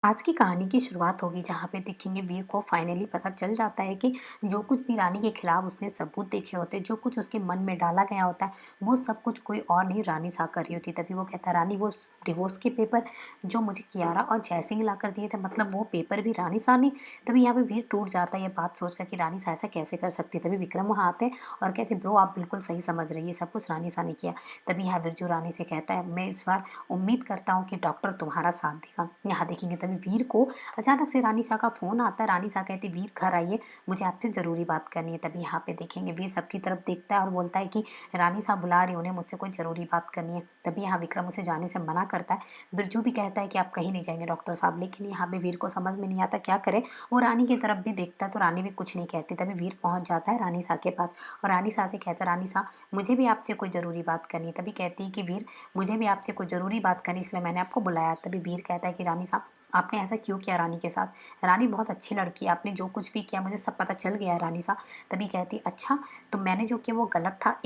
आज की कहानी की शुरुआत होगी जहाँ पे देखेंगे वीर को फाइनली पता चल जाता है कि जो कुछ भी रानी के खिलाफ उसने सबूत देखे होते हैं, जो कुछ उसके मन में डाला गया होता है, वो सब कुछ कोई और नहीं रानी सा कर रही होती। तभी वो कहता है, रानी वो डिवोर्स के पेपर जो मुझे कियारा और जयसिंह ला कर दिए थे, मतलब वो पेपर भी रानी सा ने। तभी यहाँ पे वीर टूट जाता है ये बात सोचकर कि रानी सा ऐसा कैसे कर सकती है। तभी विक्रम वहाँ आते हैं और कहते ब्रो आप बिल्कुल सही समझ रही है, सब कुछ रानी सा ने किया। तभी यहाँ बिरजू रानी से कहता है, मैं इस बार उम्मीद करता हूँ कि डॉक्टर तुम्हारा साथ देगा। यहाँ देखेंगे तभी वीर को अचानक से रानी सा का फ़ोन आता है। रानी सा कहती वीर घर आइए, मुझे आपसे ज़रूरी बात करनी है। तभी यहाँ पे देखेंगे वीर सबकी तरफ देखता है और बोलता है कि रानी सा बुला रही, उन्हें मुझसे कोई ज़रूरी बात करनी है। तभी यहाँ विक्रम उसे जाने से मना करता है। बिरजू भी कहता है कि आप कहीं नहीं जाएंगे डॉक्टर साहब, लेकिन यहाँ पे वीर को समझ में नहीं आता क्या करे। वो रानी की तरफ भी देखता है तो रानी भी कुछ नहीं कहती। तभी वीर पहुंच जाता है रानी सा के पास और रानी सा से कहता है, रानी सा मुझे भी आपसे कोई ज़रूरी बात करनी है। तभी कहती है कि वीर मुझे भी आपसे कोई ज़रूरी बात करनी, इसलिए मैंने आपको बुलाया। तभी वीर कहता है कि रानी साहब आपने ऐसा क्यों किया रानी के साथ? रानी बहुत अच्छी लड़की है, आपने जो कुछ भी किया मुझे सब पता चल गया है रानी साहब। तभी कहती अच्छा, तो मैंने जो किया वो गलत था।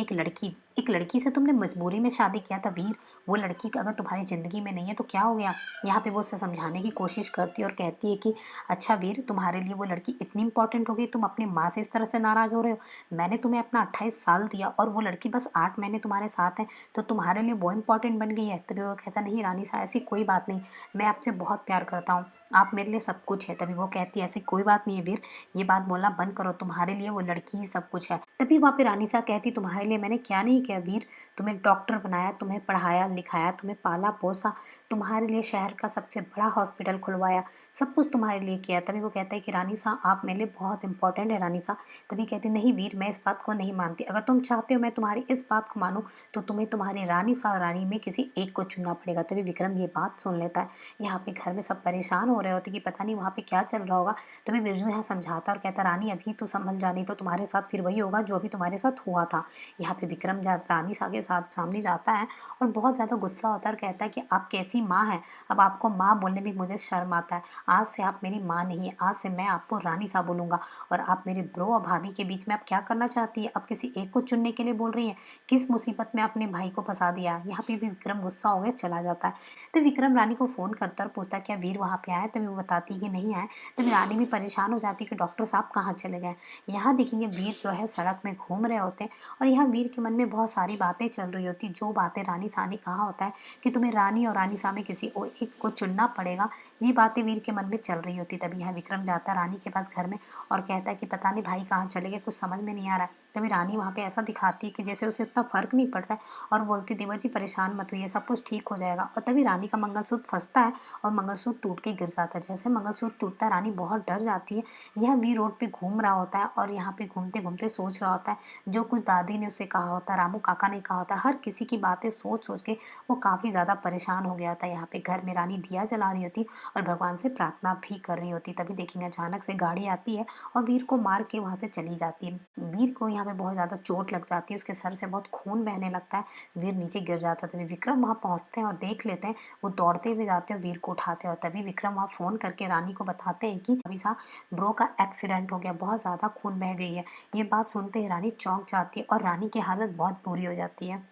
एक लड़की से तुमने मजबूरी में शादी किया था वीर, वो लड़की अगर तुम्हारी ज़िंदगी में नहीं है तो क्या हो गया? यहाँ पे वो उसे समझाने की कोशिश करती है और कहती है कि अच्छा वीर, तुम्हारे लिए वो लड़की इतनी इंपॉर्टेंट हो गई, तुम अपनी माँ से इस तरह से नाराज़ हो रहे हो? मैंने तुम्हें अपना 28 साल दिया और वो लड़की बस 8 महीने तुम्हारे साथ है, तो तुम्हारे लिए वो इंपॉर्टेंट बन गई है? तभी वो कहता नहीं रानी साहब ऐसी कोई बात नहीं, मैं आपसे बहुत प्यार करता हूँ, आप मेरे लिए सब कुछ है। तभी वो कहती है ऐसी कोई बात नहीं है वीर, ये बात बोलना बंद करो, तुम्हारे लिए वो लड़की ही सब कुछ है। तभी वहाँ पे रानी सा कहती तुम्हारे लिए मैंने क्या नहीं किया वीर, तुम्हें डॉक्टर बनाया, तुम्हें पढ़ाया लिखाया, तुम्हें पाला पोसा, तुम्हारे लिए शहर का सबसे बड़ा हॉस्पिटल खुलवाया, सब कुछ तुम्हारे लिए किया। तभी वो कहता है कि रानी सा आप मेरे लिए बहुत इंपॉर्टेंट है रानी सा। तभी कहती नहीं वीर, मैं इस बात को नहीं मानती, अगर तुम चाहते हो मैं तुम्हारी इस बात को मानूं तो तुम्हें तुम्हारी रानी सा और रानी में किसी एक को चुनना पड़ेगा। तभी विक्रम ये बात सुन लेता है। यहाँ पे घर में सब परेशान हो रहे होते कि पता नहीं वहाँ पे क्या चल रहा होगा। तभी बिरजू यहाँ समझाता और कहता रानी अभी तो संभल जा, नहीं तो तुम्हारे साथ फिर वही होगा जो अभी तुम्हारे साथ हुआ था। यहाँ पे विक्रम रानी सा के साथ सामने जाता है और बहुत ज़्यादा गुस्सा होता है और कहता है कि आप कैसी माँ हैं, अब आपको माँ बोलने में मुझे शर्म आता है। आज से आप मेरी माँ नहीं है, आज से मैं आपको रानी सा बोलूँगा। और आप मेरे ब्रो और भाभी के बीच में आप क्या करना चाहती है, अब किसी एक को चुनने के लिए बोल रही हैं? किस मुसीबत में अपने भाई को फंसा दिया? यहाँ पे भी विक्रम गुस्सा हो गया चला जाता है। तो विक्रम रानी को फ़ोन करता है और पूछता है क्या वीर वहाँ पे आए? तभी वो बताती है कि नहीं आए। तभी रानी भी परेशान हो जाती है कि डॉक्टर साहब कहाँ चले गए। यहाँ देखेंगे वीर जो है सड़क में घूम रहे होते हैं और यहाँ वीर के मन में बहुत सारी बातें चल रही होती, जो बातें रानी सा ने कहा होता है कि तुम्हें रानी और रानी सा में किसी एक को चुनना पड़ेगा, ये बातें वीर के मन में चल रही होती। तभी यहाँ विक्रम जाता है रानी के पास घर में और कहता है कि पता नहीं भाई कहाँ चले गए, कुछ समझ में नहीं आ रहा है। तभी रानी वहाँ पे ऐसा दिखाती है कि जैसे उसे इतना फर्क नहीं पड़ रहा है और बोलती देवर जी परेशान मत होइए, सब कुछ ठीक हो जाएगा। और तभी रानी का मंगलसूत्र फंसता है और मंगलसूत्र टूट के गिर जाता है। जैसे मंगलसूत्र टूटता है रानी बहुत डर जाती है। यह वी रोड पे घूम रहा होता है और यहाँ पे घूमते घूमते सोच रहा होता है जो कुछ दादी ने उसे कहा होता है, रामू काका ने कहा होता है, हर किसी की बातें सोच सोच के वो काफ़ी ज़्यादा परेशान हो गया होता है। यहाँ पे घर में रानी दिया जला रही होती और भगवान से प्रार्थना भी कर रही होती। तभी देखेंगे अचानक से गाड़ी आती है और वीर को मार के वहाँ से चली जाती है। वीर को यहाँ पे बहुत ज़्यादा चोट लग जाती है, उसके सर से बहुत खून बहने लगता है, वीर नीचे गिर जाता है। तभी विक्रम वहाँ पहुँचते हैं और देख लेते हैं, वो दौड़ते हुए जाते हैं वीर को उठाते हैं और तभी विक्रम वहाँ फ़ोन करके रानी को बताते हैं कि अभी सा ब्रो का एक्सीडेंट हो गया, बहुत ज़्यादा खून बह गई है। ये बात सुनते ही रानी चौंक जाती है और रानी की हालत बहुत बुरी हो जाती है।